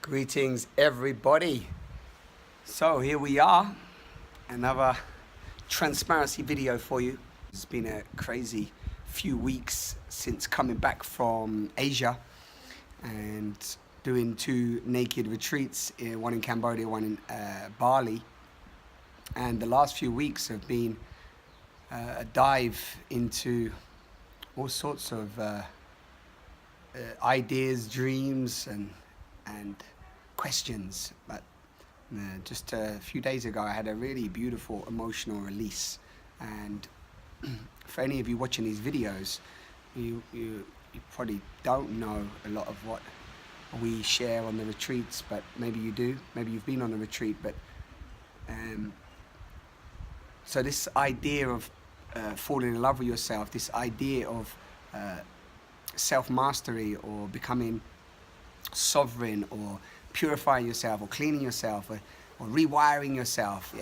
Greetings everybody. So here we are, another transparency video for you. It's been a crazy few weeks since coming back from Asia and doing two naked retreats, one in Cambodia, one in Bali. And the last few weeks have been a dive into all sorts of ideas, dreams and questions. But just a few days ago I had a really beautiful emotional release, and for any of you watching these videos, you probably don't know a lot of what we share on the retreats, but maybe you do, maybe you've been on a retreat. But so this idea of falling in love with yourself, this idea of self-mastery or becoming sovereign or purifying yourself or cleaning yourself or rewiring yourself,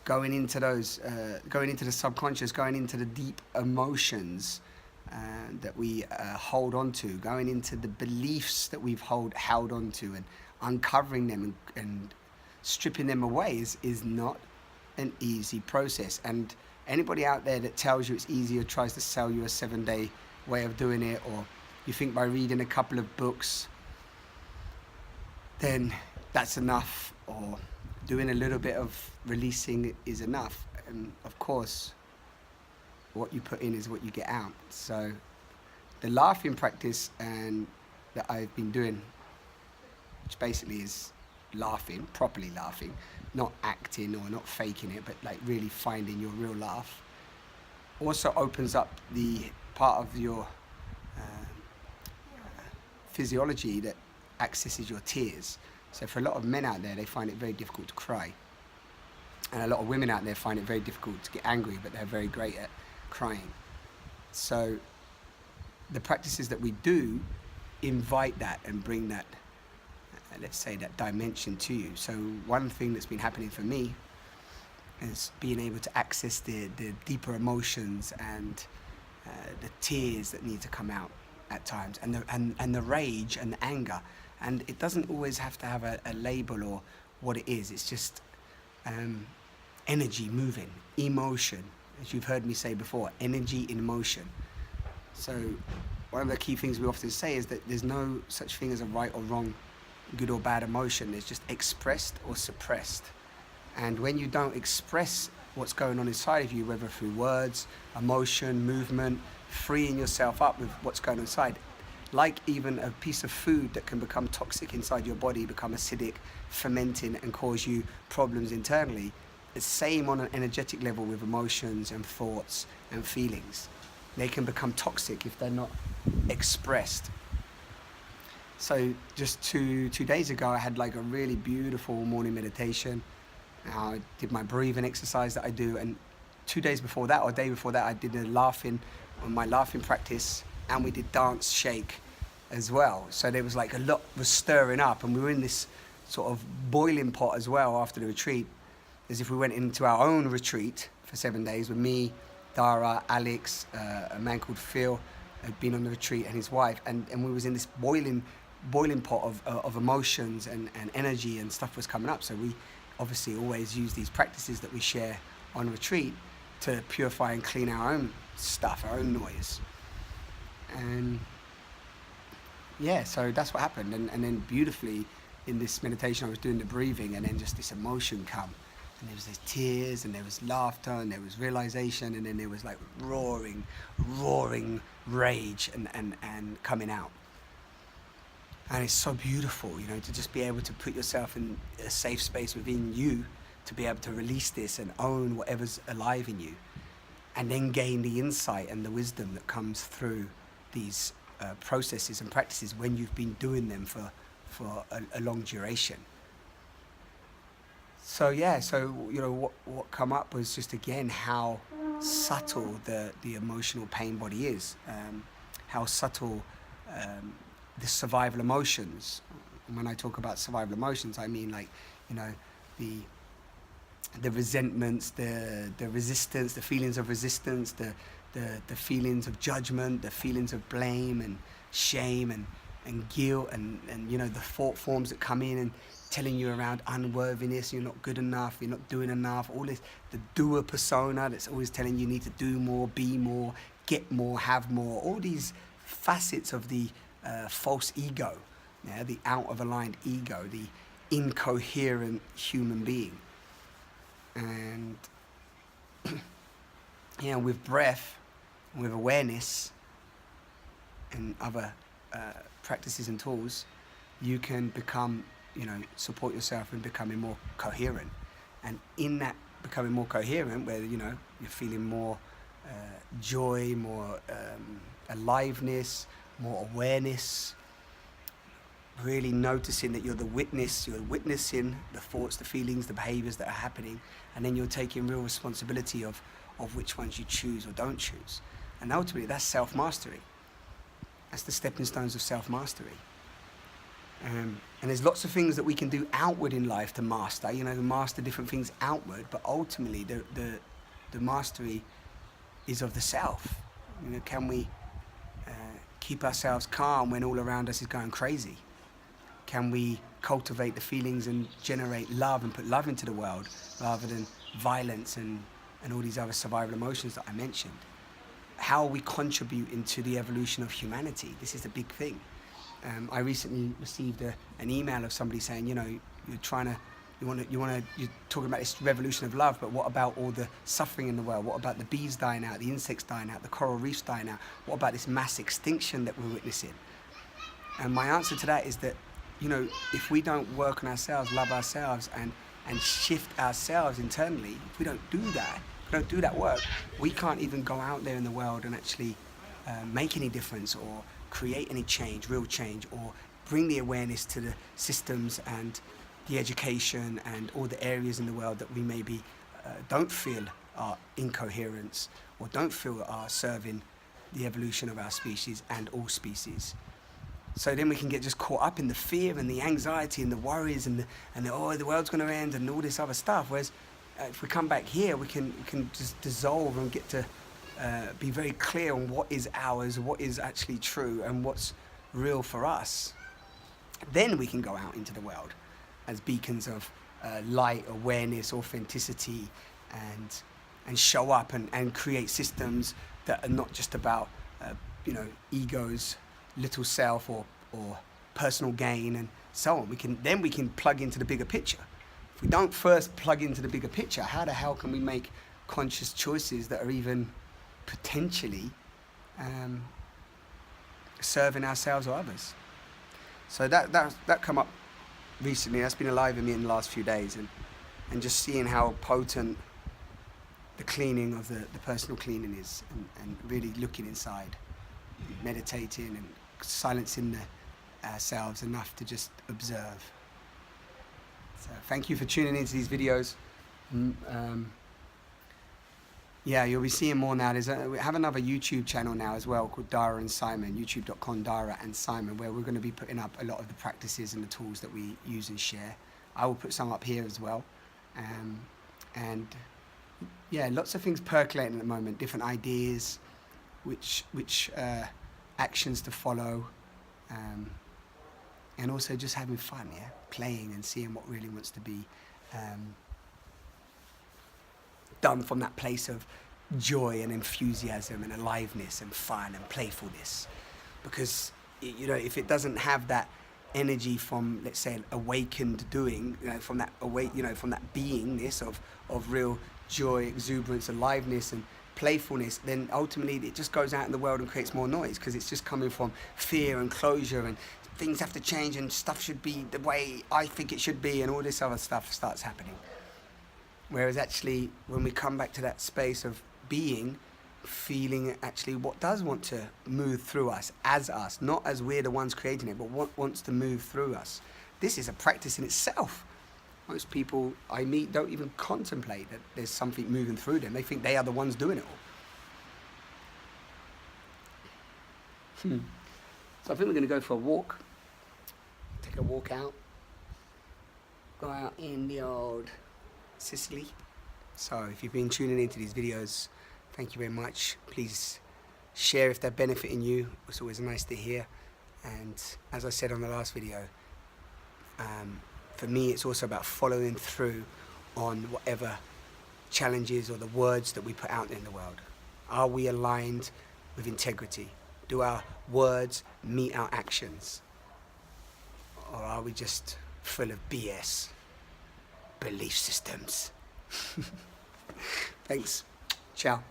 going into those, going into the subconscious, going into the deep emotions that we hold on to, going into the beliefs that we've held on to, and uncovering them and stripping them away is not an easy process. And anybody out there that tells you it's easy or tries to sell you a 7-day way of doing it, or you think by reading a couple of books then that's enough, or doing a little bit of releasing is enough, and of course what you put in is what you get out. So the laughing practice and that I've been doing, which basically is laughing, properly laughing, not acting or not faking it, but like really finding your real laugh, also opens up the part of your physiology that accesses your tears. So for a lot of men out there, they find it very difficult to cry, and a lot of women out there find it very difficult to get angry, but they're very great at crying. So the practices that we do invite that and bring that, let's say, that dimension to you. So one thing that's been happening for me is being able to access the deeper emotions and the tears that need to come out at times, and the rage and the anger. And it doesn't always have to have a label or what it is. It's just energy moving, emotion, as you've heard me say before, energy in motion. So one of the key things we often say is that there's no such thing as a right or wrong, good or bad emotion. There's just expressed or suppressed. And when you don't express what's going on inside of you, whether through words, emotion, movement, freeing yourself up with what's going on inside, like even a piece of food that can become toxic inside your body, become acidic, fermenting, and cause you problems internally, it's same on an energetic level with emotions and thoughts and feelings. They can become toxic if they're not expressed. So just two days ago, I had like a really beautiful morning meditation. I did my breathing exercise that I do, and 2 days before that, or day before that, I did my laughing practice, and we did dance shake as well. So there was like a lot was stirring up, and we were in this sort of boiling pot as well after the retreat, as if we went into our own retreat for 7 days with me, Dara, Alex, a man called Phil had been on the retreat, and his wife, and we was in this boiling pot of emotions and energy, and stuff was coming up. So we obviously always use these practices that we share on retreat to purify and clean our own stuff, our own noise. And yeah, so that's what happened. And then beautifully in this meditation I was doing the breathing, and then just this emotion come, and there was these tears, and there was laughter, and there was realization, and then there was like roaring rage and coming out. And it's so beautiful, to just be able to put yourself in a safe space within you, to be able to release this and own whatever's alive in you, and then gain the insight and the wisdom that comes through these processes and practices when you've been doing them for a long duration. So yeah, what come up was just again how subtle the emotional pain body is, how subtle the survival emotions. And when I talk about survival emotions, I mean like the resentments, the resistance, the feelings of resistance, the feelings of judgment, the feelings of blame and shame, and and guilt and you know, the thought forms that come in and telling you around unworthiness, you're not good enough, you're not doing enough, all this, the doer persona that's always telling you need to do more, be more, get more, have more, all these facets of the false ego, yeah, the out of aligned ego, the incoherent human being. And you know, with breath, with awareness and other practices and tools, you can become, you know, support yourself in becoming more coherent. And in that becoming more coherent, where, you know, you're feeling more joy, more aliveness, more awareness, really noticing that you're the witness, you're witnessing the thoughts, the feelings, the behaviors that are happening, and then you're taking real responsibility of which ones you choose or don't choose. And ultimately, that's self-mastery. That's the stepping stones of self-mastery. And there's lots of things that we can do outward in life to master, you know, to master different things outward, but ultimately the mastery is of the self. You know, can we keep ourselves calm when all around us is going crazy? Can we cultivate the feelings and generate love and put love into the world rather than violence and all these other survival emotions that I mentioned? How are we contributing to the evolution of humanity? This is a big thing. I recently received an email of somebody saying, you know, you're talking about this revolution of love, but what about all the suffering in the world? What about the bees dying out, the insects dying out, the coral reefs dying out? What about this mass extinction that we're witnessing? And my answer to that is that, you know, if we don't work on ourselves, love ourselves, and shift ourselves internally, if we don't do that work, we can't even go out there in the world and actually make any difference or create any change, real change, or bring the awareness to the systems and the education and all the areas in the world that we maybe don't feel are incoherence or don't feel are serving the evolution of our species and all species. So then we can get just caught up in the fear and the anxiety and the worries and the world's going to end and all this other stuff. Whereas if we come back here, we can just dissolve and get to be very clear on what is ours, what is actually true, and what's real for us. Then we can go out into the world as beacons of light, awareness, authenticity, and show up and create systems that are not just about you know, ego's little self or personal gain and so on. We can plug into the bigger picture. If we don't first plug into the bigger picture, how the hell can we make conscious choices that are even potentially serving ourselves or others? So that come up recently. That's been alive in me in the last few days, and just seeing how potent the cleaning of the personal cleaning is, and really looking inside, meditating and silencing ourselves enough to just observe. So thank you for tuning into these videos. Yeah, you'll be seeing more now. We have another YouTube channel now as well called Dara and Simon, youtube.com Dara and Simon, where we're going to be putting up a lot of the practices and the tools that we use and share. I will put some up here as well. And yeah, lots of things percolating at the moment, different ideas, which actions to follow, and also just having fun, yeah, playing and seeing what really wants to be done from that place of joy and enthusiasm and aliveness and fun and playfulness. Because, you know, if it doesn't have that energy from, let's say, awakened doing, you know, from that from that beingness of real joy, exuberance, aliveness and playfulness, then ultimately it just goes out in the world and creates more noise, because it's just coming from fear and closure and things have to change and stuff should be the way I think it should be, and all this other stuff starts happening. Whereas actually, when we come back to that space of being, feeling actually what does want to move through us, as us, not as we're the ones creating it, but what wants to move through us. This is a practice in itself. Most people I meet don't even contemplate that there's something moving through them. They think they are the ones doing it all. So I think we're going to go for a walk. Take a walk out. Go out in the old Sicily. So if you've been tuning into these videos, thank you very much. Please share if they're benefiting you. It's always nice to hear. And as I said on the last video, for me, it's also about following through on whatever challenges or the words that we put out in the world. Are we aligned with integrity? Do our words meet our actions? Or are we just full of BS, belief systems? Thanks. Ciao.